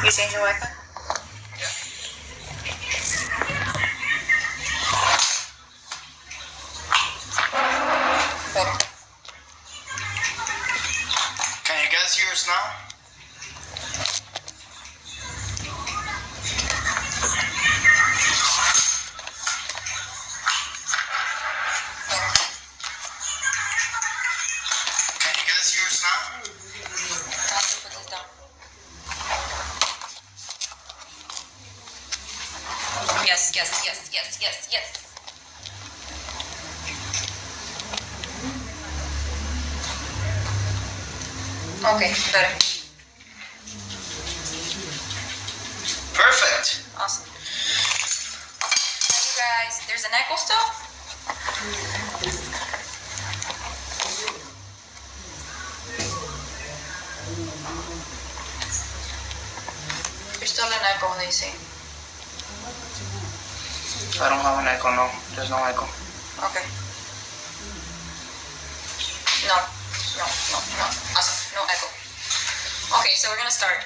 You change your Wi-Fi? Okay. Can you guys hear us now? Can you guys hear us now? I have to put this down. Yes. Okay, better. Perfect. Awesome. Hey, you guys, there's an echo still? There's still an echo, they say. I don't have an echo, no. There's no echo. Okay. No. Awesome. No echo. Okay, so we're gonna start.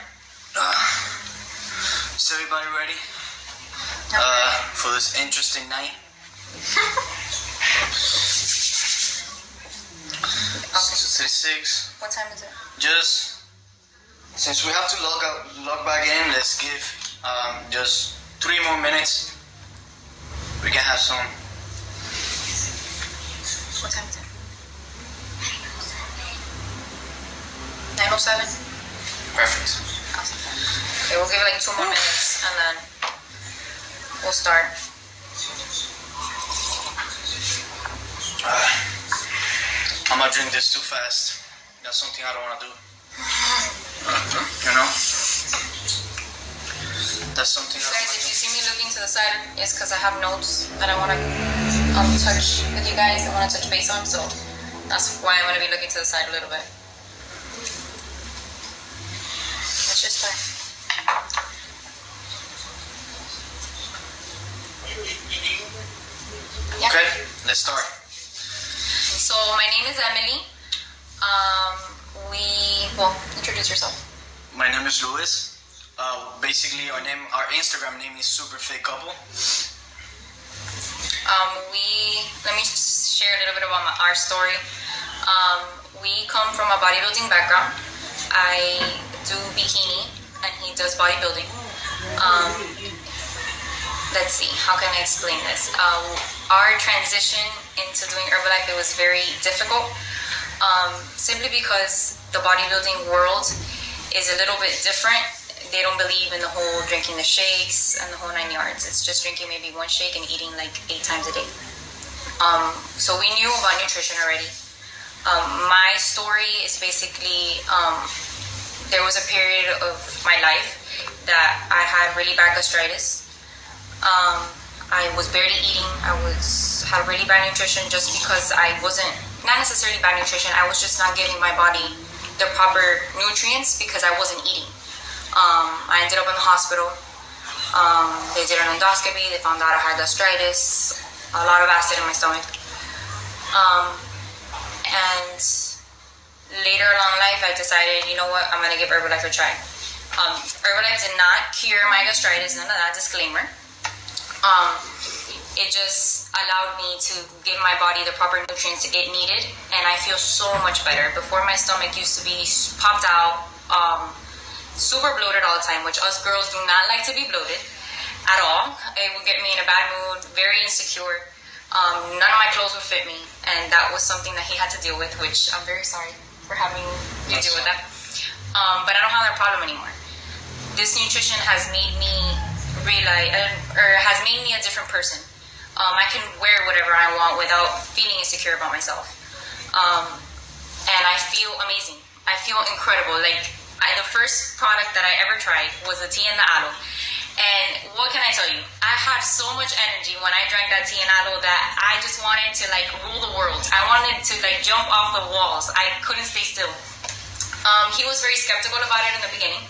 Is everybody ready? For this interesting night? Okay. 6. What time is it? Just since we have to log back in, let's give just 3 more minutes. We can have some. What time is it? 9:07? Perfect. Awesome. Okay, we'll give it like 2 more minutes and then we'll start. I'm gonna drink this too fast. That's something I don't want to do. You know? That's something I Guys, if you see me looking to the side, it's because I have notes that I want to touch with you guys. I want to touch base on, so that's why I'm going to be looking to the side a little bit. Let's just start. Yeah. Okay, let's start. So my name is Emily. Introduce yourself. My name is Luis. Basically, our Instagram name is Super Fake Couple. Let me share a little bit about our story. We come from a bodybuilding background. I do bikini and he does bodybuilding. Let's see, how can I explain this? Our transition into doing Herbalife, it was very difficult. Simply because the bodybuilding world is a little bit different. They don't believe in the whole drinking the shakes and the whole 9 yards. It's just drinking maybe 1 shake and eating like 8 times a day. So we knew about nutrition already. My story is basically, there was a period of my life that I had really bad gastritis. I was barely eating. Had really bad nutrition just because I wasn't, not necessarily bad nutrition, I was just not giving my body the proper nutrients because I wasn't eating. I ended up in the hospital. They did an endoscopy. They found out I had gastritis, a lot of acid in my stomach. And later along in life, I decided, you know what, I'm going to give Herbalife a try. Herbalife did not cure my gastritis, none of that, disclaimer. It just allowed me to give my body the proper nutrients it needed, and I feel so much better. Before, my stomach used to be popped out, super bloated all the time, which us girls do not like to be bloated at all. It would get me in a bad mood, very insecure. None of my clothes would fit me, and that was something that he had to deal with, which I'm very sorry for having you deal with that. But I don't have that problem anymore. This nutrition has made me realize, has made me a different person. I can wear whatever I want without feeling insecure about myself. And I feel amazing. I feel incredible. The first product that I ever tried was the tea and the aloe. And what can I tell you? I had so much energy when I drank that tea and aloe that I just wanted to rule the world. I wanted to jump off the walls. I couldn't stay still. He was very skeptical about it in the beginning.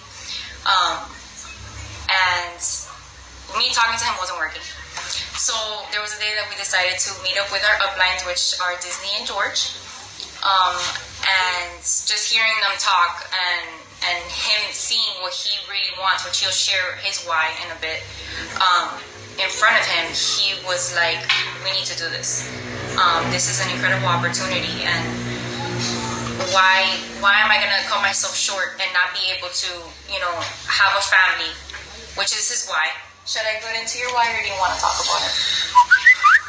And me talking to him wasn't working. So there was a day that we decided to meet up with our uplines, which are Disney and George. and just hearing them talk and him seeing what he really wants, which he'll share his why in a bit, in front of him, he was like, we need to do this. This is an incredible opportunity, and why am I gonna cut myself short and not be able to, have a family, which is his why. Should I go into your why, or do you want to talk about it?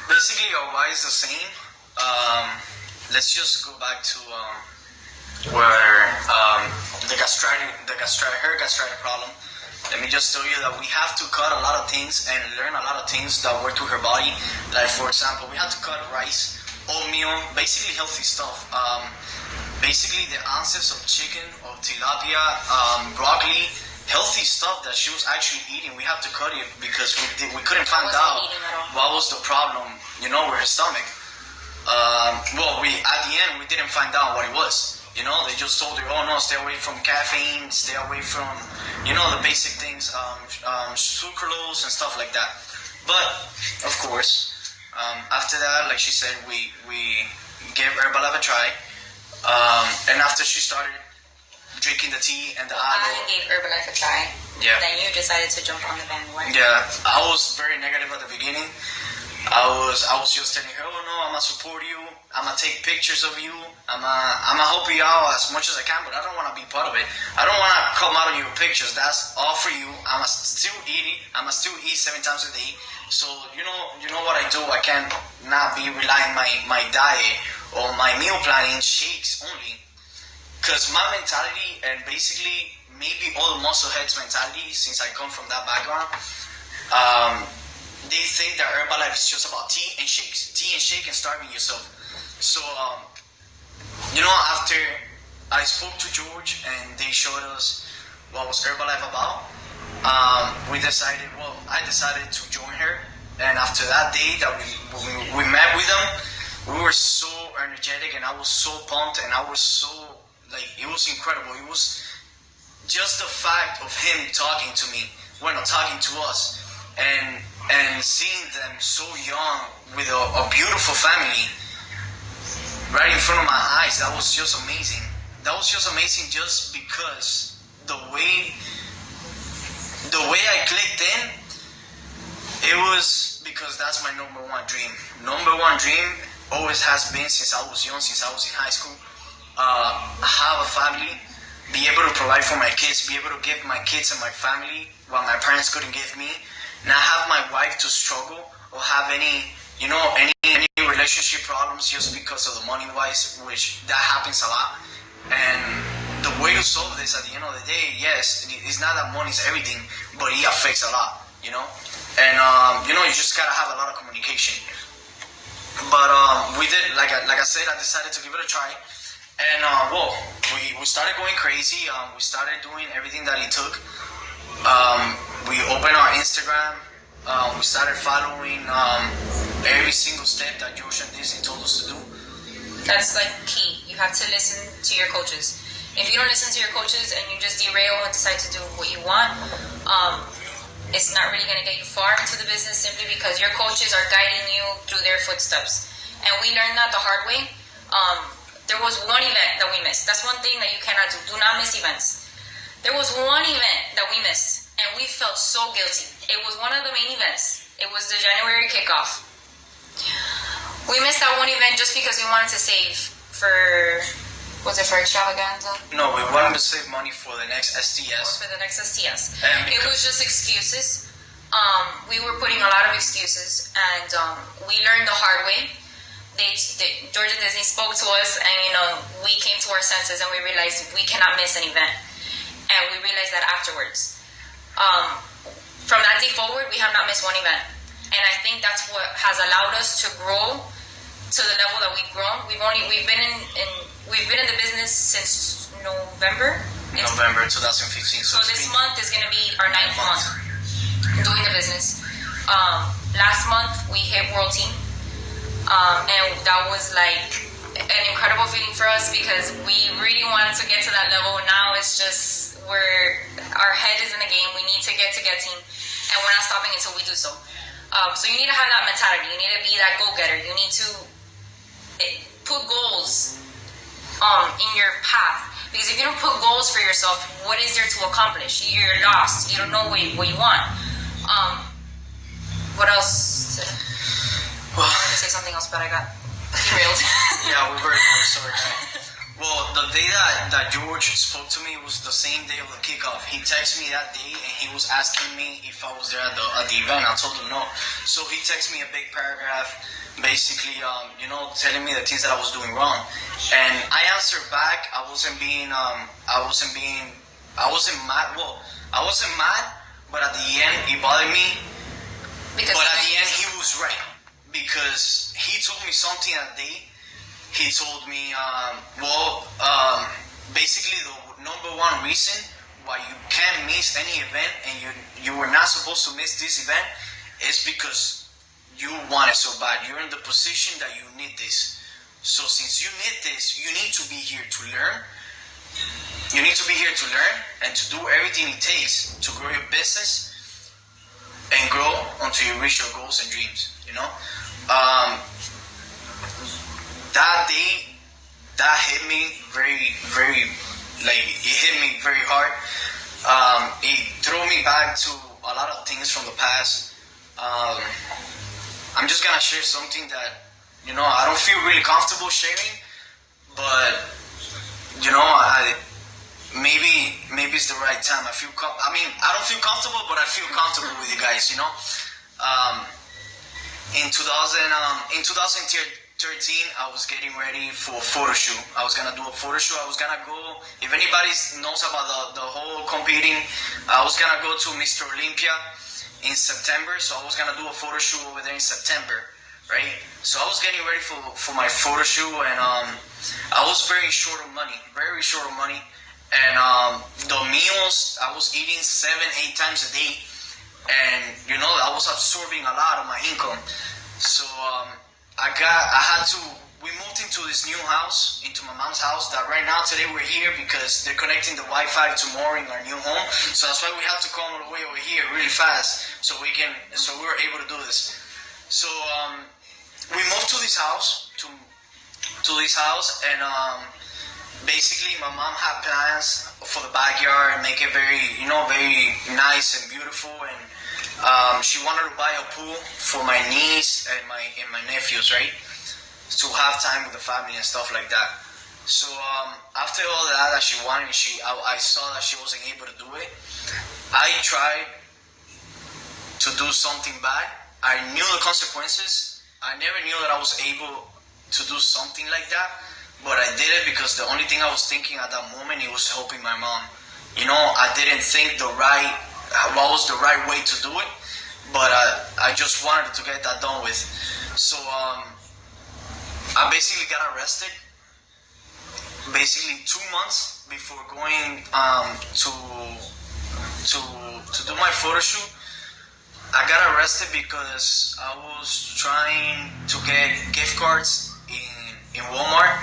Basically, our why is the same. Let's just go back to where her gastritis problem. Let me just tell you that we have to cut a lot of things and learn a lot of things that work to her body. Like, for example, we have to cut rice, oatmeal, basically healthy stuff. Basically the ounces of chicken, of tilapia, broccoli, healthy stuff that she was actually eating. We have to cut it because we couldn't find out what was the problem, with her stomach. At the end, we didn't find out what it was. They just told her, oh no, stay away from caffeine, stay away from, the basic things, sucralose and stuff like that. But, of course, after that, like she said, we gave Herbalife a try. And after she started drinking the tea and the aloe. I gave Herbalife a try. Yeah. Then you decided to jump on the bandwagon. Yeah, I was very negative at the beginning. I was just telling her, oh no, I'm gonna support you. I'm gonna take pictures of you. I'm gonna help you out as much as I can, but I don't want to be part of it. I don't want to come out of your pictures. That's all for you. I'm gonna still eat it. I'm gonna still eat 7 times a day. So you know what I do. I can't not be relying my diet or my meal planning shakes only. Because my mentality, and basically maybe all the muscle heads mentality, since I come from that background, they think that Herbalife is just about tea and shake and starving yourself. So, after I spoke to George and they showed us what was Herbalife about, I decided to join her. And after that day that we met with them, we were so energetic and I was so pumped and I was so, it was incredible. It was just the fact of him talking to me, talking to us, and seeing them so young with a beautiful family right in front of my eyes, that was just amazing. That was just amazing just because the way I clicked in, it was because that's my number one dream. Number one dream always has been since I was young, since I was in high school. Have a family, be able to provide for my kids, be able to give my kids and my family what my parents couldn't give me. Not have my wife to struggle or have any relationship problems just because of the money wise, which that happens a lot. And the way to solve this at the end of the day, yes, it's not that money is everything, but it affects a lot, And you just gotta have a lot of communication. But we did, like I said, I decided to give it a try. And we started going crazy. We started doing everything that it took. We opened our Instagram. We started following every single step that Josh and Disney told us to do. That's key. You have to listen to your coaches. If you don't listen to your coaches and you just derail and decide to do what you want, it's not really going to get you far into the business simply because your coaches are guiding you through their footsteps. And we learned that the hard way. There was one event that we missed. That's one thing that you cannot do. Do not miss events. There was one event that we missed, and we felt so guilty. It was one of the main events. It was the January kickoff. We missed that one event just because we wanted to save for extravaganza? No, we wanted to save money for the next STS. Or for the next STS. It was just excuses. We were putting a lot of excuses, and we learned the hard way. Georgia Disney spoke to us, and we came to our senses, and we realized we cannot miss an event. And we realized that afterwards. From that day forward, we have not missed one event. And I think that's what has allowed us to grow to the level that we've grown. We've been in the business since November 2015. So this month is going to be our 9th month doing the business. Last month we hit World Team, and that was an incredible feeling for us because we really wanted to get to that level. Now it's just our head is in the game. We need to get team, and we're not stopping until we do so. So you need to have that mentality. You need to be that go-getter. You need to put goals in your path. Because if you don't put goals for yourself, what is there to accomplish? You're lost. You don't know what you want. What else? Well, I was going to say something else, but I got derailed. yeah, we've already know the story. Well, the day that George spoke to me was the same day of the kickoff. He texted me that day and he was asking me if I was there at the event. I told him no. So he texted me a big paragraph, basically, telling me the things that I was doing wrong. And I answered back. I wasn't mad. Well, I wasn't mad, but at the end, it bothered me. But at the end, he was right, because he told me something that day. He told me, basically the number one reason why you can't miss any event and you were not supposed to miss this event is because you want it so bad. You're in the position that you need this. So since you need this, you need to be here to learn. You need to be here to learn and to do everything it takes to grow your business and grow until you reach your goals and dreams, That day, that hit me very, very, it hit me very hard. It threw me back to a lot of things from the past. I'm just gonna share something that, I don't feel really comfortable sharing, but, maybe it's the right time. I don't feel comfortable, but I feel comfortable with you guys, In 2013, I was getting ready for a photo shoot. I was gonna do a photo shoot. I was gonna go, if anybody knows about the whole competing, I was gonna go to Mr. Olympia in September, so I was gonna do a photo shoot over there in September, right? So I was getting ready for my photo shoot, and I was very short of money, and the meals, I was eating 7-8 times a day, and I was absorbing a lot of my income. So we moved into this new house, into my mom's house, that right now, today we're here because they're connecting the Wi-Fi tomorrow in our new home. So that's why we have to come all the way over here really fast, so we were able to do this. So we moved to this house, and basically my mom had plans for the backyard and make it very, very nice and beautiful, and she wanted to buy a pool for my niece and my nephews, right? To have time with the family and stuff like that. So after all that she wanted, I saw that she wasn't able to do it. I tried to do something bad. I knew the consequences. I never knew that I was able to do something like that, but I did it because the only thing I was thinking at that moment, it was helping my mom. I didn't think what was the right way to do it, but I just wanted to get that done with. So I basically got arrested. Basically 2 months before going to do my photo shoot, I got arrested because I was trying to get gift cards in Walmart.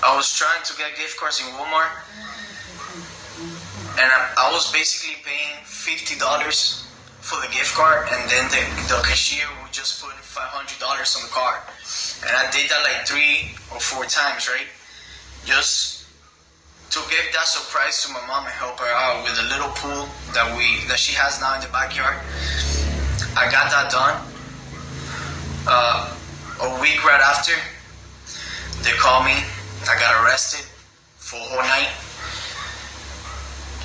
I was trying to get gift cards in Walmart, and I was basically paying $50 for the gift card, and then the cashier would just put $500 on the card. And I did that like 3 or 4 times, right? Just to give that surprise to my mom and help her out with a little pool that she has now in the backyard. I got that done. A week right after, they called me. I got arrested for a whole night.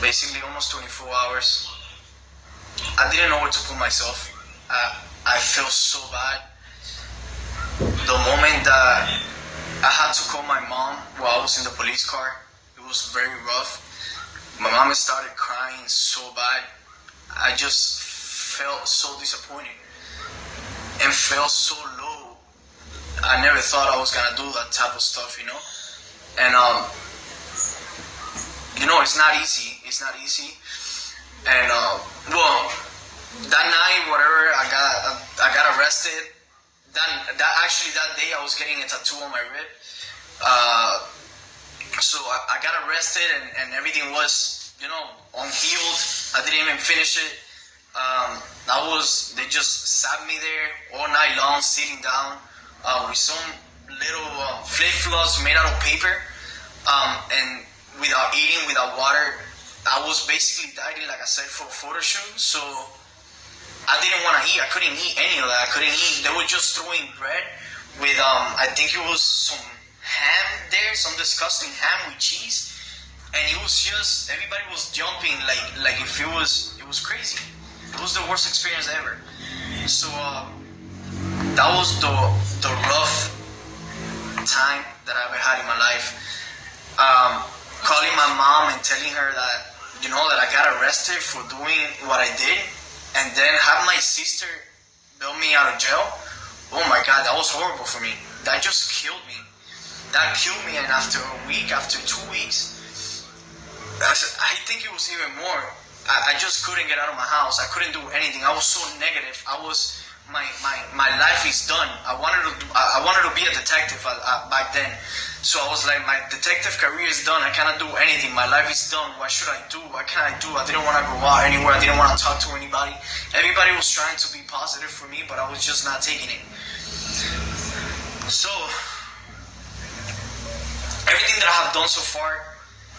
Basically almost 24 hours. I didn't know where to put myself. I felt so bad. The moment that I had to call my mom while I was in the police car, it was very rough. My mom started crying so bad. I just felt so disappointed and felt so low. I never thought I was gonna do that type of stuff, And it's not easy. It's not easy. And that night, whatever, I got arrested. That day I was getting a tattoo on my rib. So I got arrested, and everything was, unhealed. I didn't even finish it. They just sat me there all night long, sitting down, with some little flip-flops made out of paper, and without eating, without water. I was basically dieting, like I said, for a photo shoot. So I didn't want to eat. I couldn't eat any of that. I couldn't eat. They were just throwing bread with I think it was some ham there, some disgusting ham with cheese, and it was just everybody was jumping like if it was crazy. It was the worst experience ever. So that was the rough time that I ever had in my life. Calling my mom and telling her that that I got arrested for doing what I did, and then have my sister bail me out of jail. Oh my God, that was horrible for me. That just killed me. That killed me, and after a week, after 2 weeks, I think it was even more. I just couldn't get out of my house. I couldn't do anything. I was so negative. My life is done. I wanted to be a detective back then. So I was like, my detective career is done. I cannot do anything. My life is done. What should I do? What can I do? I didn't want to go out anywhere. I didn't want to talk to anybody. Everybody was trying to be positive for me, but I was just not taking it. So everything that I have done so far,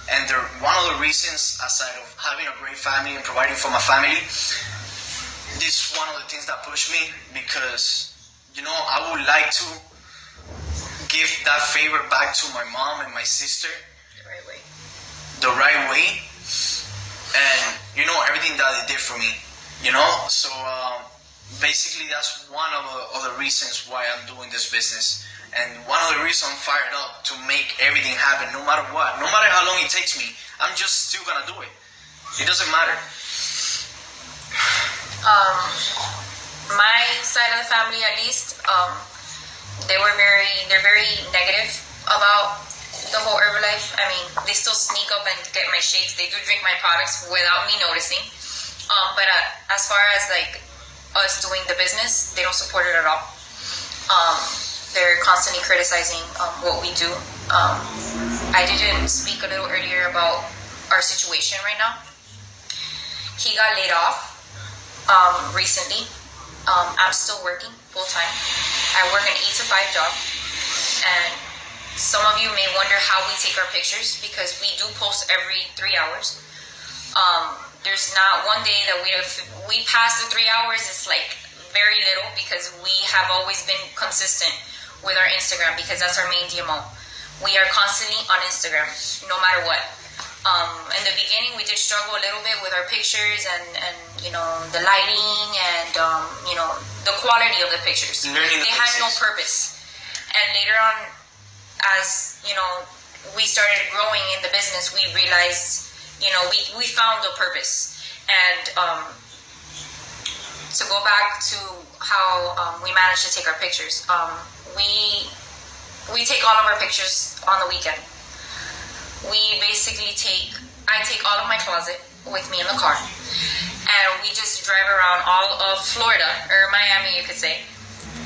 and one of the reasons, aside of having a great family and providing for my family, this is one of the things that pushed me, because I would like to give that favor back to my mom and my sister the right way, and everything that they did for me, so basically that's one of the reasons why I'm doing this business. And one of the reasons I'm fired up to make everything happen, no matter what, no matter how long it takes me, I'm just still gonna do it. It doesn't matter. My side of the family, at least, they're very negative about the whole Herbalife. I mean, they still sneak up and get my shakes. They do drink my products without me noticing. But as far as like us doing the business, they don't support it at all. They're constantly criticizing what we do. I didn't speak a little earlier about our situation right now. He got laid off recently. I'm still working full time. I work an 8 to 5 job, and some of you may wonder how we take our pictures, because we do post every 3 hours. There's not one day that we pass the 3 hours. It's like very little, because we have always been consistent with our Instagram, because that's our main DMO. We are constantly on Instagram, no matter what. In the beginning, we did struggle a little bit with our pictures and the lighting and the quality of the pictures. They had no purpose. And later on, as we started growing in the business, we realized we found a purpose. And to go back to how we managed to take our pictures, we take all of our pictures on the weekend. I take all of my closet with me in the car, and we just drive around all of Florida, or Miami, you could say,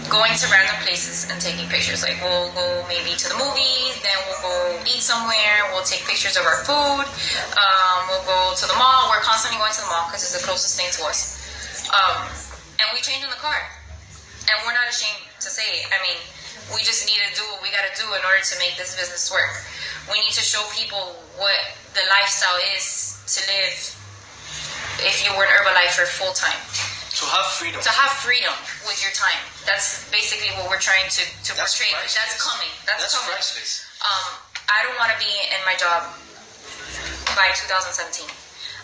going to random places and taking pictures. Like, we'll go maybe to the movies, then we'll go eat somewhere, we'll take pictures of our food, we'll go to the mall. We're constantly going to the mall because it's the closest thing to us. And we change in the car, and we're not ashamed to say it. I mean, we just need to do what we got to do in order to make this business work. We need to show people what the lifestyle is to live if you were an Herbalifer full time. To have freedom. To have freedom with your time. That's basically what we're trying to portray. Priceless. That's coming. That's coming. Priceless. I don't want to be in my job by 2017.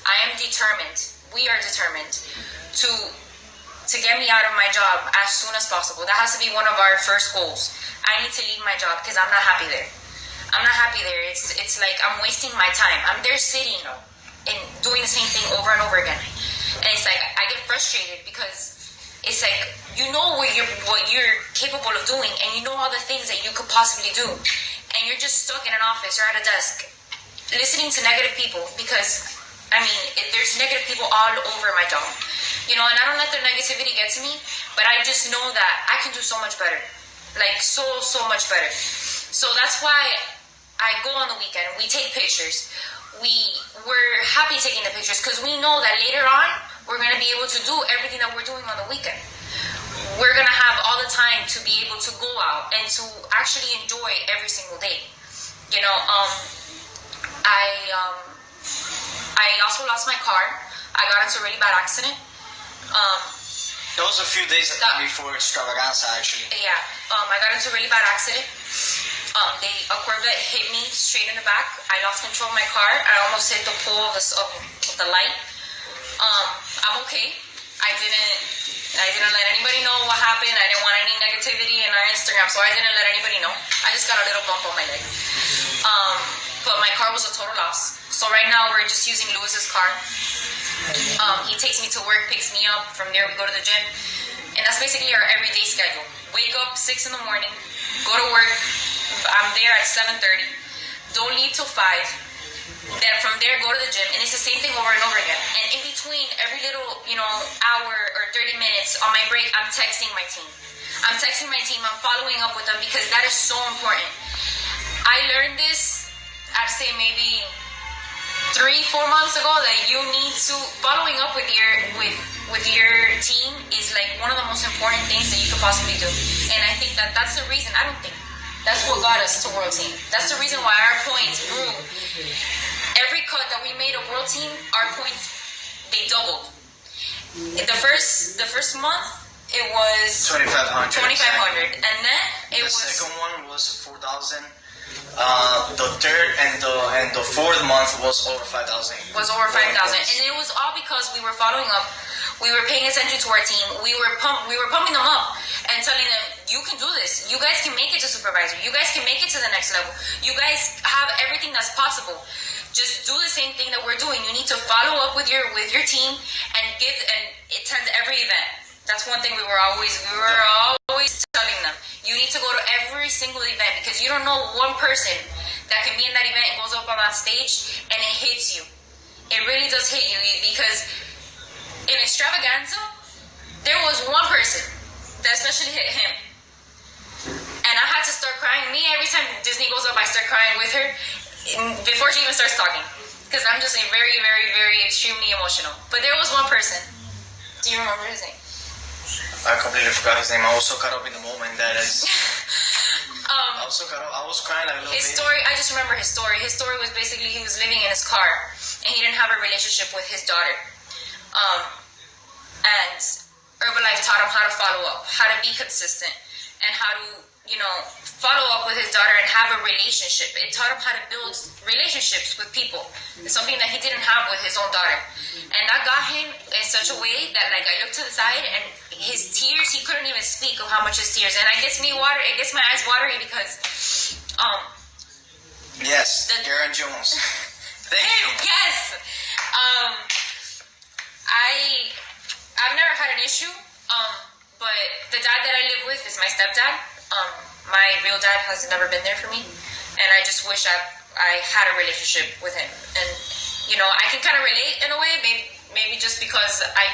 I am determined. We are determined to get me out of my job as soon as possible. That has to be one of our first goals. I need to leave my job because I'm not happy there. I'm not happy there. It's like I'm wasting my time. I'm there sitting and doing the same thing over and over again. And it's like I get frustrated because it's like you know what you're capable of doing, and you know all the things that you could possibly do, and you're just stuck in an office or at a desk listening to negative people, because there's negative people all over my job, and I don't let the negativity get to me, but I just know that I can do so much better, like so much better. So that's why I go on the weekend. We take pictures. We're happy taking the pictures because we know that later on we're going to be able to do everything that we're doing on the weekend. we're gonna have all the time to be able to go out and to actually enjoy every single day. You know, I also lost my car. I got into a really bad accident. That was a few days before Extravaganza, actually. Yeah, I got into a really bad accident. A Corvette hit me straight in the back. I lost control of my car. I almost hit the pole of the light. I'm okay. I didn't let anybody know what happened. I didn't want any negativity in our Instagram, so I didn't let anybody know. I just got a little bump on my leg. But my car was a total loss. So right now we're just using Lewis's car. He takes me to work, picks me up. From there we go to the gym. And that's basically our everyday schedule. Wake up 6 in the morning, go to work. I'm there at 7:30. Don't leave till 5. Then from there, go to the gym, and it's the same thing over and over again. And in between, every little, hour or 30 minutes on my break, I'm texting my team. I'm following up with them because that is so important. I learned this, I'd say maybe 3-4 months ago, that you need to following up with your team is like one of the most important things that you could possibly do. And I think that's the reason. I don't think. That's what got us to World Team. That's the reason why our points grew. Every cut that we made a World Team, our points, they doubled. The first month, it was 2,500, and then the second one was 4,000. The third and the fourth month was over 5,000. Was over 5,000, and it was all because we were following up. We were paying attention to our team. We were pumping them up and telling them, you can do this. You guys can make it to supervisor. You guys can make it to the next level. You guys have everything that's possible. Just do the same thing that we're doing. You need to follow up with your team and attend every event. That's one thing we were always telling them. You need to go to every single event because you don't know one person that can be in that event and goes up on that stage and it hits you. It really does hit you because in Extravaganza, there was one person that especially hit him. And I had to start crying. Me, every time Disney goes up, I start crying with her before she even starts talking. Because I'm just very, very, very extremely emotional. But there was one person. Do you remember his name? I completely forgot his name. I was so caught up in the moment that I was so caught up. I was crying like a little His baby. story, I just remember his story. His story was basically he was living in his car and he didn't have a relationship with his daughter. And Herbalife taught him how to follow up, how to be consistent, and how to, follow up with his daughter and have a relationship. It taught him how to build relationships with people. It's something that he didn't have with his own daughter. And that got him in such a way that, I looked to the side and his tears, he couldn't even speak of how much his tears. And it gets my eyes watery because, Yes, Garen Jones. Thank you. Yes. I've never had an issue, but the dad that I live with is my stepdad. My real dad has never been there for me, and I just wish I had a relationship with him. And I can kind of relate in a way, maybe just because I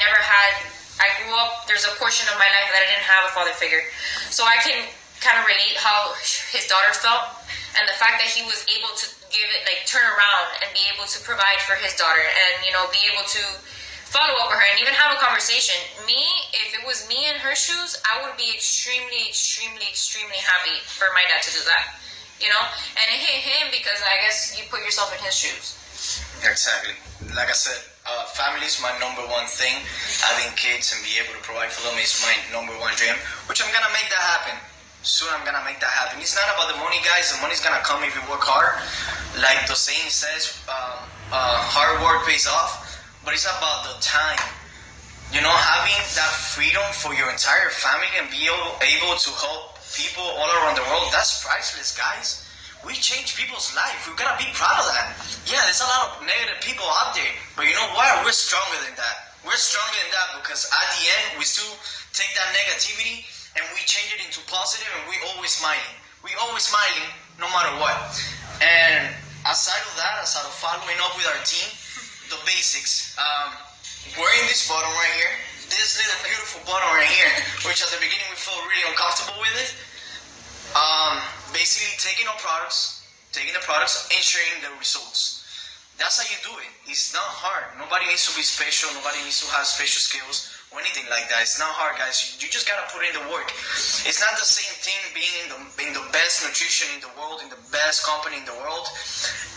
grew up. There's a portion of my life that I didn't have a father figure, so I can kind of relate how his daughter felt, and the fact that he was able to give it, turn around and be able to provide for his daughter, and be able to follow up with her and even have a conversation. If it was me in her shoes, I would be extremely, extremely, extremely happy for my dad to do that. And it hit him because I guess you put yourself in his shoes. Exactly. Like I said, family is my number one thing. Having kids and be able to provide for them is my number one dream, which I'm gonna make that happen. Soon I'm gonna make that happen. It's not about the money, guys. The money's gonna come if you work hard. Like the saying says, hard work pays off. But it's about the time. Having that freedom for your entire family and be able to help people all around the world, that's priceless, guys. We change people's life. We've got to be proud of that. Yeah, there's a lot of negative people out there. But you know what? We're stronger than that. We're stronger than that because at the end, we still take that negativity and we change it into positive and we always smiling. We always smiling no matter what. And aside of that, aside of following up with our team, the basics. Wearing this button right here, this little beautiful button right here, which at the beginning we felt really uncomfortable with it. Basically taking the products and sharing the results. That's how you do it. It's not hard. Nobody needs to be special. Nobody needs to have special skills. or anything like that. It's not hard, guys. You just gotta put in the work. It's not the same thing being in the best nutrition in the world, in the best company in the world,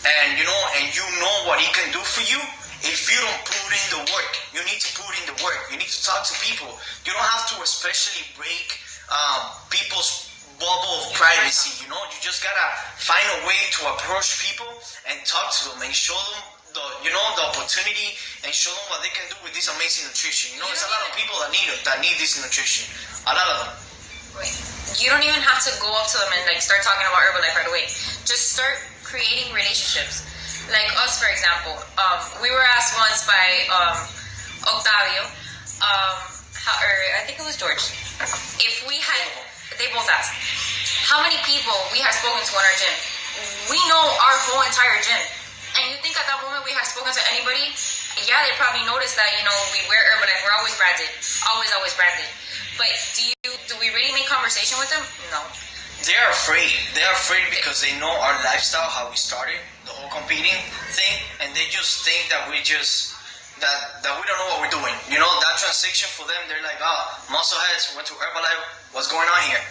and you know what he can do for you. If you don't put in the work, you need to put in the work. You need to talk to people. You don't have to especially break people's bubble of privacy. You just gotta find a way to approach people and talk to them and show them the opportunity and show them what they can do with this amazing nutrition. There's a lot of people that need this nutrition. A lot of them. Right. You don't even have to go up to them and start talking about Herbalife right away. Just start creating relationships. Like us, for example, we were asked once by Octavio, or I think it was George, if we had, they both asked, how many people we have spoken to in our gym. We know our whole entire gym. And you think at that moment we have spoken to anybody? Yeah, they probably noticed that, we wear Herbalife. We're always branded. Always branded. But do we really make conversation with them? No. They're afraid. They're afraid because they know our lifestyle, how we started, the whole competing thing, and they just think that we that we don't know what we're doing. That transition for them, they're like, muscle heads went to Herbalife. What's going on here?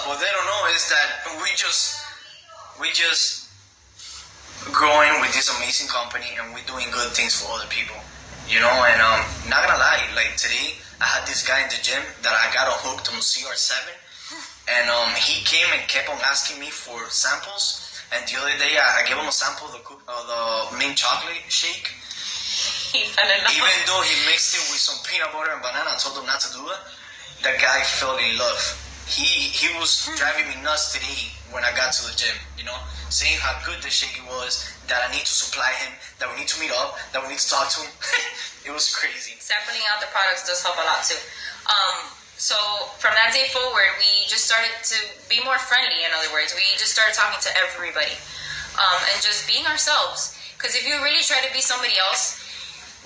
What they don't know is that we just growing with this amazing company, and we're doing good things for other people. And not gonna lie, like today I had this guy in the gym that I got hooked on CR7, and he came and kept on asking me for samples. And the other day I gave him a sample of the mint chocolate shake. He fell in love. Even though he mixed it with some peanut butter and banana, I told him not to do it. That guy fell in love. He was driving me nuts today when I got to the gym, saying how good the shake was, that I need to supply him, that we need to meet up, that we need to talk to him. It was crazy. Sampling out the products does help a lot too. So from that day forward, we just started to be more friendly. In other words, we just started talking to everybody, and just being ourselves. Because if you really try to be somebody else,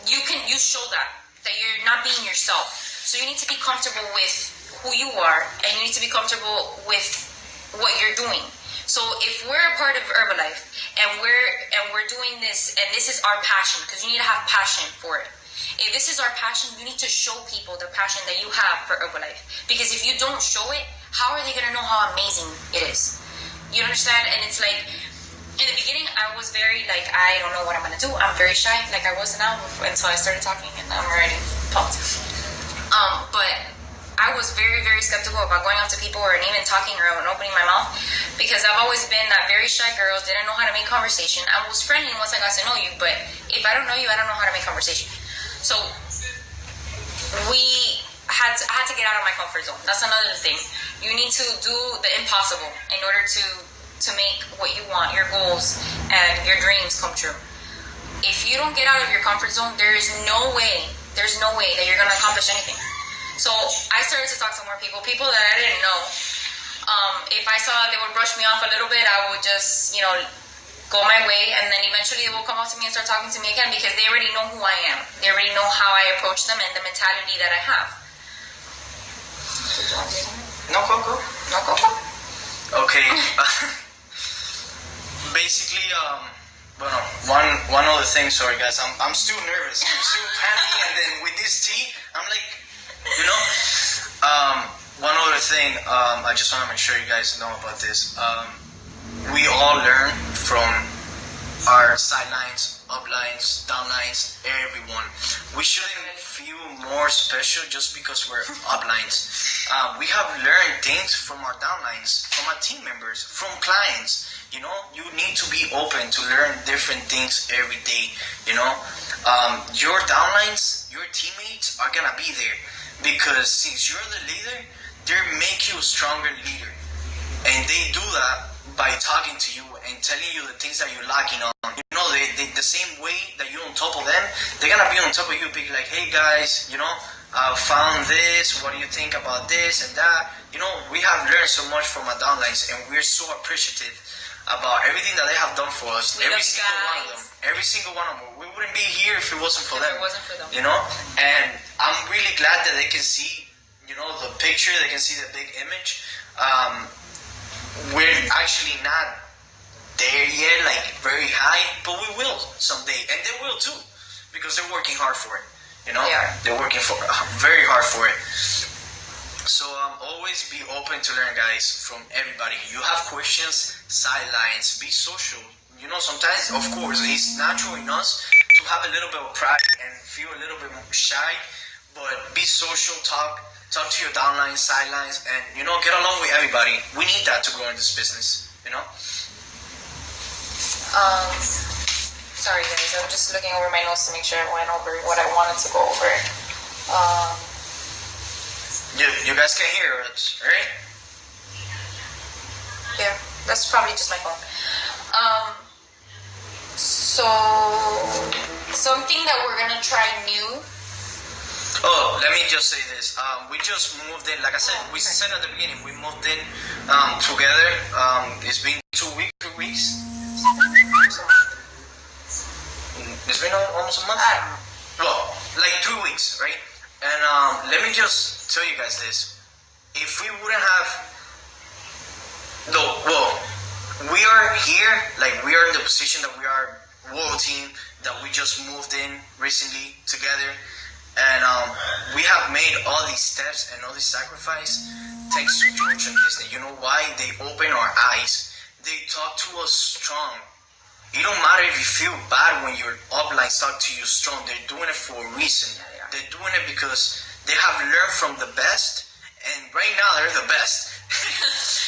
you show that you're not being yourself. So you need to be comfortable with who you are, and you need to be comfortable with what you're doing. So if we're a part of Herbalife and we're doing this, and this is our passion, because you need to have passion for it. If this is our passion, you need to show people the passion that you have for Herbalife. Because if you don't show it, how are they going to know how amazing it is? You understand? And it's like, in the beginning, I was very I don't know what I'm going to do. I'm very shy, like I was now until I started talking, and I'm already pumped. But I was very, very skeptical about going up to people or even talking or opening my mouth, because I've always been that very shy girl, didn't know how to make conversation. I was friendly once I got to know you, but if I don't know you, I don't know how to make conversation. So we had to get out of my comfort zone. That's another thing. You need to do the impossible in order to make what you want, your goals and your dreams come true. If you don't get out of your comfort zone, there's no way that you're going to accomplish anything. So I started to talk to more people that I didn't know. If I saw they would brush me off a little bit, I would just, go my way, and then eventually they will come up to me and start talking to me again, because they already know who I am. They already know how I approach them and the mentality that I have. No, go. Okay. Basically, one other thing. Sorry, guys. I'm still nervous. I'm still panicking, and then with this tea, I'm like, one other thing. I just want to make sure you guys know about this. We all learn from our sidelines, uplines, downlines, everyone. We shouldn't feel more special just because we're uplines. We have learned things from our downlines, from our team members, from clients. You need to be open to learn different things every day. Your downlines, your teammates are gonna be there, because since you're the leader, they make you a stronger leader, and they do that by talking to you and telling you the things that you're lacking on. The same way that you're on top of them, they're gonna be on top of you, being like, hey guys, I found this, what do you think about this and that? We have learned so much from our downlines, and we're so appreciative about everything that they have done for us. Every single one of them. We wouldn't be here if it wasn't for them. And I'm really glad that they can see, the picture, they can see the big image. We're actually not there yet, very high, but we will someday, and they will too, because they're working hard for it. You know, They are. they're working for very hard for it. So always be open to learn, guys, from everybody. You have questions, sidelines, be social. You know, sometimes, of course, it's natural in us to have a little bit of pride and feel a little bit shy, but be social, talk to your downlines, sidelines, and, you know, get along with everybody. We need that to grow in this business, you know? Sorry guys, I'm just looking over my notes to make sure I went over what I wanted to go over. You guys can hear us, right? Yeah, that's probably just my phone. So something that we're gonna try new. Oh, let me just say this. We just moved in. Like I said, we said at the beginning, we moved in together. It's been 2 weeks, 3 weeks. It's been almost a month. Well, like 3 weeks, right? And let me just tell you guys this. If we wouldn't have, we are here, like we are in the position that we are, world team, that we just moved in recently together. And we have made all these steps and all this sacrifice thanks to George and Disney. You know why? They open our eyes. They talk to us strong. It don't matter if you feel bad when your uplines talk to you strong. They're doing it for a reason. They're doing it because they have learned from the best, and right now they're the best.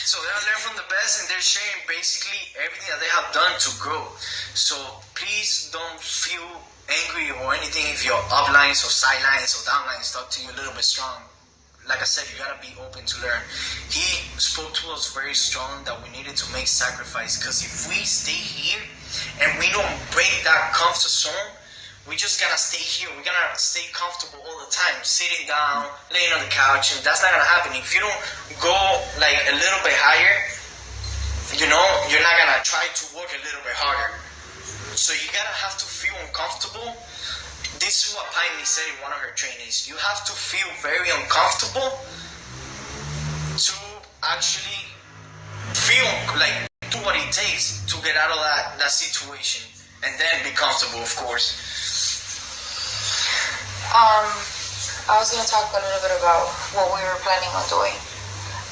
So they have learned from the best, and they're sharing basically everything that they have done to grow. So please don't feel angry or anything if your uplines or sidelines or downlines talk to you a little bit strong. Like I said, you gotta be open to learn. He spoke to us very strong that we needed to make sacrifice, because if we stay here and we don't break that comfort zone, we just gonna stay here. We're gonna stay comfortable all the time, sitting down, laying on the couch, and that's not gonna happen. If you don't go like a little bit higher, you know, you're not gonna try to work a little bit harder. So you gotta have to feel uncomfortable. This is what Piney said in one of her trainings. You have to feel very uncomfortable to actually feel like do what it takes to get out of that situation, and then be comfortable, of course. I was gonna talk a little bit about what we were planning on doing.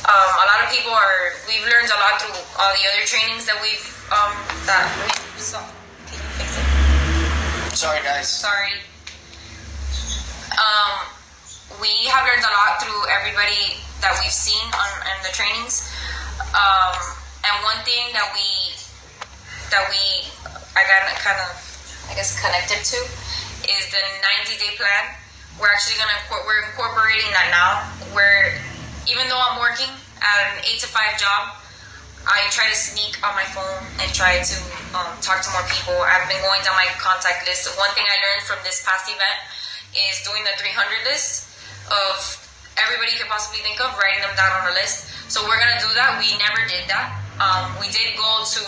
A lot of people we've learned a lot through all the other trainings that we've so can you fix it? Sorry guys. Sorry. We have learned a lot through everybody that we've seen in the trainings. And one thing that I got kind of, I guess, connected to is the 90-day plan. We're incorporating that now. Even though I'm working at an 8 to 5 job, I try to sneak on my phone and try to talk to more people. I've been going down my contact list. One thing I learned from this past event is doing the 300 list of everybody you could possibly think of, writing them down on a list. So we're gonna do that. We never did that. We did go to,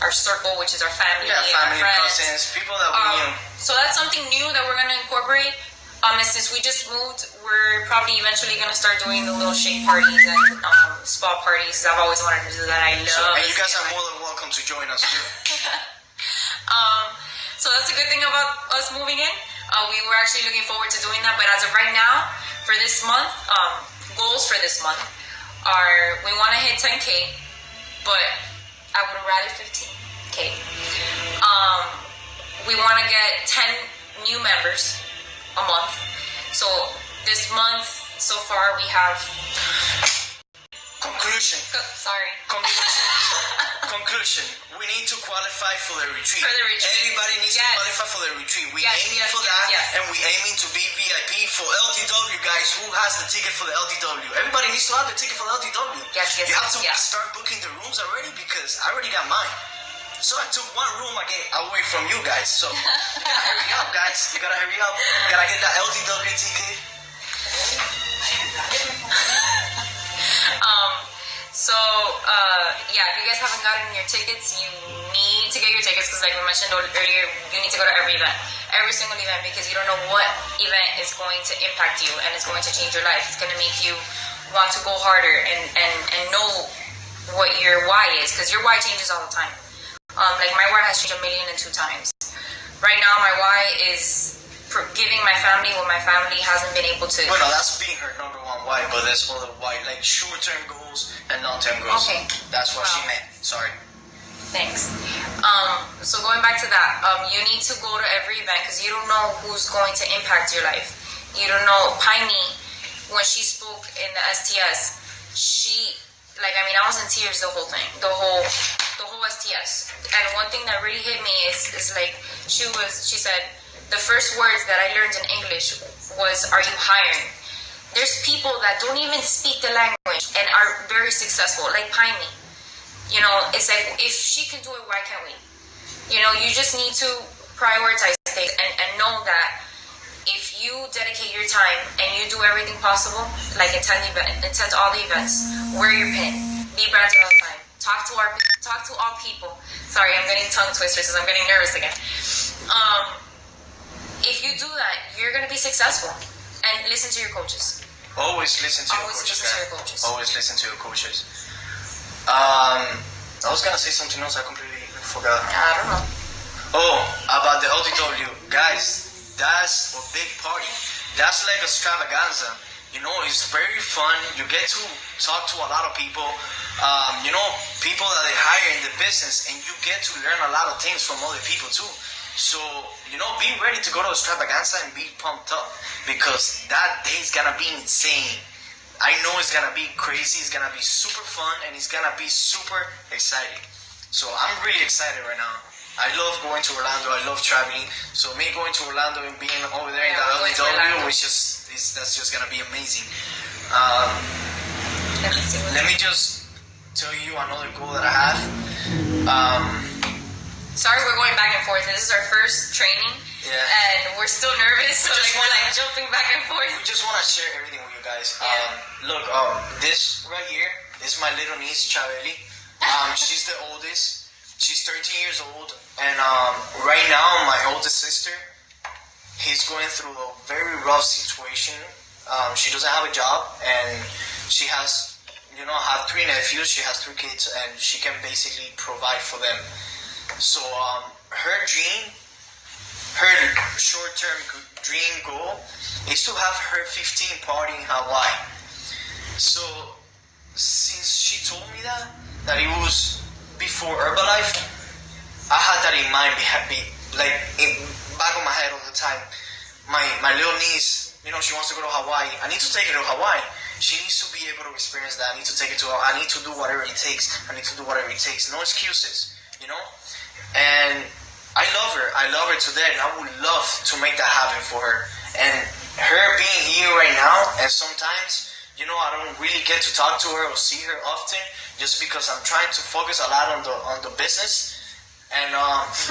our circle, which is our family, family, our friends, cousins, people that we knew. So that's something new that we're gonna incorporate. And since we just moved, we're probably eventually gonna start doing the little shake parties and spa parties. I've always wanted to do that. I love. And you guys are more than welcome to join us too. So that's a good thing about us moving in. We were actually looking forward to doing that, but as of right now, for this month, goals for this month are we want to hit 10K, but I would rather 15K. We want to get 10 new members a month. So this month, so far, we have... Conclusion. Conclusion. We need to qualify for the retreat. Everybody needs to qualify for the retreat. We're aiming for that, and we're aiming to be VIP for LTW, guys. Who has the ticket for the LTW? Everybody needs to have the ticket for the LTW. You have to start booking the rooms already, because I already got mine. So I took one room away from you guys. So you gotta hurry up, guys. You gotta hurry up. You gotta get that LTW ticket. If you guys haven't gotten your tickets, you need to get your tickets, because like we mentioned earlier, you need to go to every single event, because you don't know what event is going to impact you and it's going to change your life. It's going to make you want to go harder and know what your why is, because your why changes all the time. Like my why has changed 1,002 times. Right now my why is giving my family what my family hasn't been able to. Well, no, that's being her number one why, but there's other why, like short-term goals and long-term goals. Okay. That's what she meant. Sorry. Thanks. So going back to that, you need to go to every event because you don't know who's going to impact your life. You don't know. Piney, when she spoke in the STS, I was in tears the whole thing, the whole STS. And one thing that really hit me is like she said the first words that I learned in English was, "Are you hiring?" There's people that don't even speak the language and are very successful, like Piney. You know, it's like if she can do it, why can't we? You know, you just need to prioritize things and know that if you dedicate your time and you do everything possible, like attend all the events, wear your pin, be branded all the time, talk to all people. Sorry, I'm getting tongue twisters because I'm getting nervous again. If you do that, you're gonna be successful. And listen to your coaches. Always listen to your coaches. Always listen to your coaches. I was gonna say something else. I completely forgot. I don't know. Oh, about the LDW, guys. That's a big party. That's like a extravaganza. You know, it's very fun. You get to talk to a lot of people. People that they hire in the business, and you get to learn a lot of things from other people too. So, be ready to go to extravaganza and be pumped up because that day is gonna be insane. I know it's gonna be crazy. It's gonna be super fun, and it's gonna be super exciting. So I'm really excited right now. I love going to Orlando. I love traveling. So me going to Orlando and being over there in the LDW, that's just gonna be amazing. Let me just tell you another goal that I have. Sorry, we're going back and forth. This is our first training, and we're still nervous. So we're jumping back and forth. We just want to share everything with you guys. Look, this right here is my little niece, Chaveli. She's the oldest. She's 13 years old, and right now my oldest sister, he's going through a very rough situation. She doesn't have a job, and she has, I have 3 nephews. She has 3 kids, and she can basically provide for them. So her short-term dream goal is to have her 15th party in Hawaii. So since she told me that it was before Herbalife, I had that in mind, back of my head all the time. My little niece, she wants to go to Hawaii. I need to take her to Hawaii. She needs to be able to experience that. I need to take her I need to do whatever it takes. No excuses, And I love her to death. I would love to make that happen for her. And her being here right now, and sometimes, I don't really get to talk to her or see her often, just because I'm trying to focus a lot on the business. And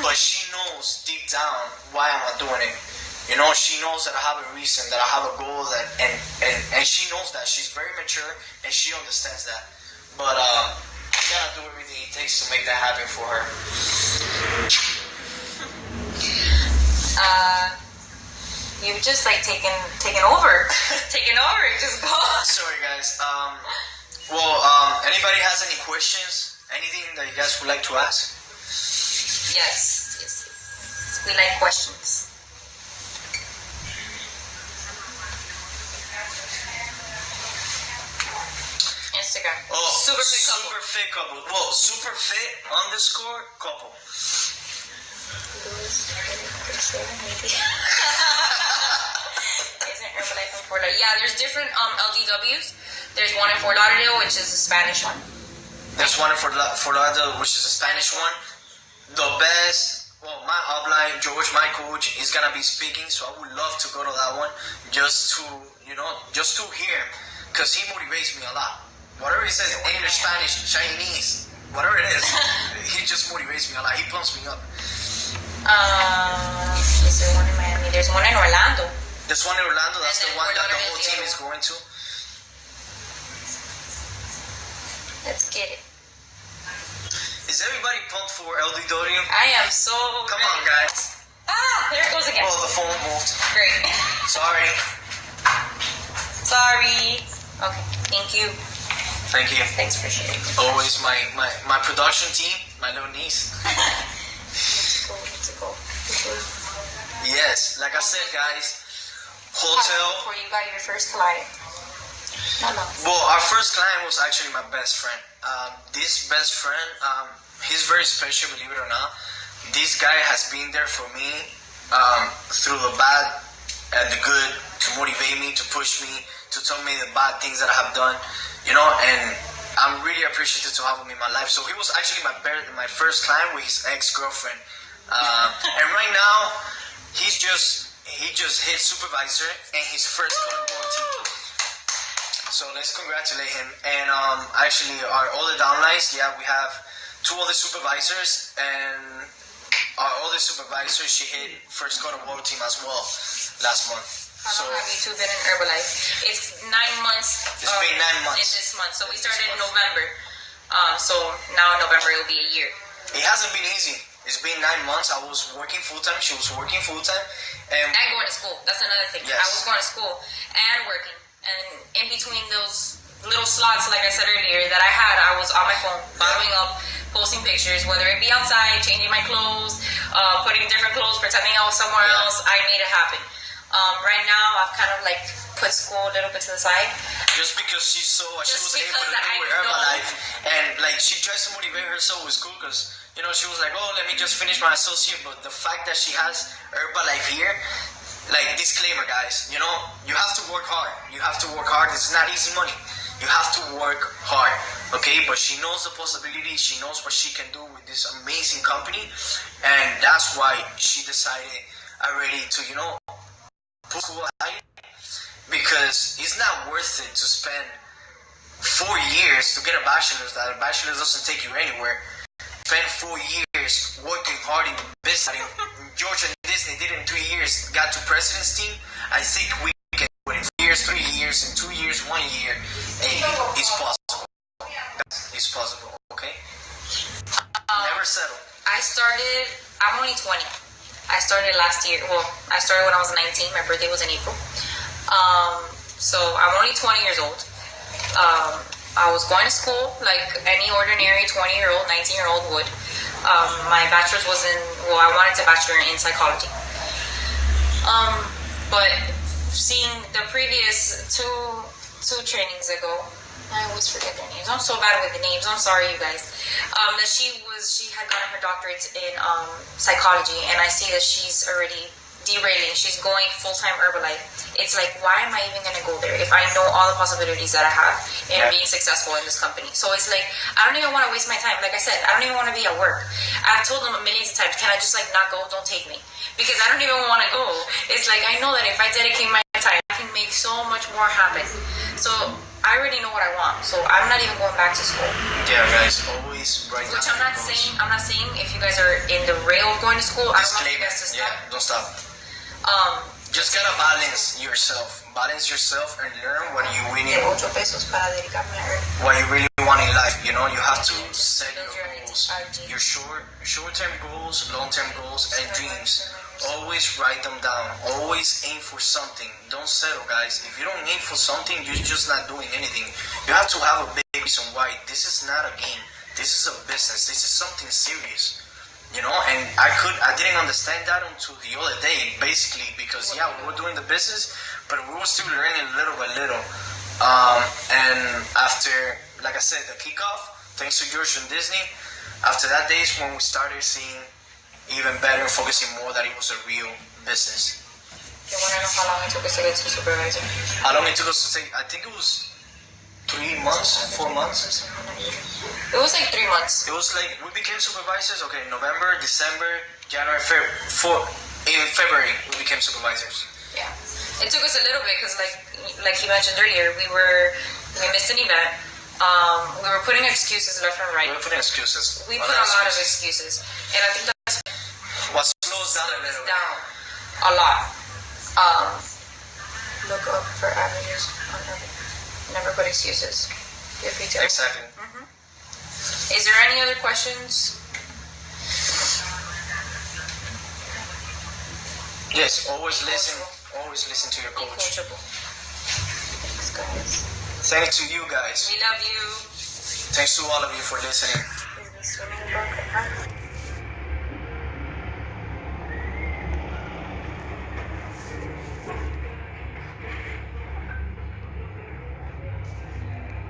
but she knows deep down why I'm not doing it. She knows that I have a reason, that I have a goal, and she knows that. She's very mature and she understands that. But I gotta do everything it takes to make that happen for her. You've just taken over. Taken over. Just go. Sorry, guys. Anybody has any questions? Anything that you guys would like to ask? Yes. We like questions. Instagram. Oh, super fit couple. Super fit couple. Well, super fit _couple. Isn't Herbalife in Fort Lauderdale? Yeah, there's different LDWs. There's one in Fort Lauderdale, which is a Spanish one. There's one in Fort Lauderdale, which is a Spanish one. The best. Well, my upline, George, my coach, is gonna be speaking, so I would love to go to that one just to hear him, because he motivates me a lot. Whatever he says, English, Spanish, Chinese, whatever it is, he just motivates me a lot. He pumps me up. Is there one in Miami? There's one in Orlando. There's one in Orlando. That's the one that the whole team is going to. Let's get it. Is everybody pumped for LDW? I am so Come ready. on, guys. There it goes again. Oh, the phone moved. Great. Sorry. Okay, thank you. Thank you. Thanks for sharing. Always my production team, my little niece. Let's go. Yes, like I said, guys, hotel. Before you got your first client. No. Well, our first client was actually my best friend. This best friend, he's very special, believe it or not. This guy has been there for me through the bad and the good, to motivate me, to push me, to tell me the bad things that I have done, and I'm really appreciative to have him in my life. So he was actually my first client with his ex-girlfriend. And right now, he just hit supervisor and his first warranty. So let's congratulate him. And actually, our other downlines, we have 2 other supervisors, and our other supervisor, she hit first quarter world team as well last month. How long have you two been in Herbalife? It's 9 months. It's been 9 months. In this month. So we started in November. So now in November it'll be a year. It hasn't been easy. It's been 9 months. I was working full time. She was working full time. And going to school. That's another thing. Yes. I was going to school and working. And in between those little slots, like I said earlier, that I had, I was on my phone, following up, posting pictures, whether it be outside, changing my clothes, putting different clothes, pretending I was somewhere else. I made it happen. Right now, I've kind of like put school a little bit to the side. Just because she was able to do with Herbalife, and like she tries to motivate herself with school, because she was like, oh, let me just finish my associate. But the fact that she has Herbalife here, like, disclaimer, guys, you have to work hard. You have to work hard. It's not easy money. You have to work hard, okay? But she knows the possibilities. She knows what she can do with this amazing company, and that's why she decided already to, put school aside, because it's not worth it to spend 4 years to get a bachelor's. That a bachelor's doesn't take you anywhere. Spend 4 years working hard in business. George and Disney did it in 3 years. Got to president's team. I think we can do it in 4 years, 3 years, in 2 years, 1 year. And it's possible. It's possible, okay? Never settle. I'm only 20. I started last year. Well, I started when I was 19. My birthday was in April. So I'm only 20 years old. I was going to school like any ordinary 20-year-old, 19-year-old would. My bachelor's was I wanted to bachelor in psychology. But seeing the previous two trainings ago, I always forget their names. I'm so bad with the names. I'm sorry, you guys. That she had gotten her doctorate in psychology, and I see that she's already derailing. She's going full-time Herbalife. It's like, why am I even going to go there if I know all the possibilities that I have in being successful in this company? So it's like, I don't even want to waste my time. Like I said, I don't even want to be at work. I've told them millions of times, can I just like not go? Don't take me. Because I don't even want to go. It's like, I know that if I dedicate my time, I can make so much more happen. So I already know what I want. So I'm not even going back to school. Yeah, guys, always write down. Which I'm not saying if you guys are in the rail of going to school, I don't want you guys to stop. Yeah, don't stop. Just gotta balance yourself and learn what you really want in life. You have to set your goals, your short-term goals, long-term goals, and dreams. Always write them down. Always aim for something. Don't settle, guys. If you don't aim for something, you're just not doing anything. You have to have a big reason why. This is not a game. This is a business. This is something serious. And I didn't understand that until the other day, basically, because we were doing the business, but we were still learning little by little. And after, like I said, the kickoff, thanks to George and Disney, after that day is when we started seeing even better, focusing more that it was a real business. You want to know how long it took us to get to supervisor? How long it took us to take? I think it was 3 months, 4 months. It was like 3 months. It was like we became supervisors. Okay, November, December, January, in February we became supervisors. Yeah, it took us a little bit because, like you mentioned earlier, we missed an event. We were putting excuses left and right. We were putting excuses. We put a lot of excuses, and I think that's what slows down a little bit. A lot. Look up for averages on everything. Never put excuses. Feel free to. Exactly. Mm-hmm. Is there any other questions? Yes, always listen. Always listen to your coach. Coachable. Thanks, guys. Thanks to you guys. We love you. Thanks to all of you for listening. Is the swimming book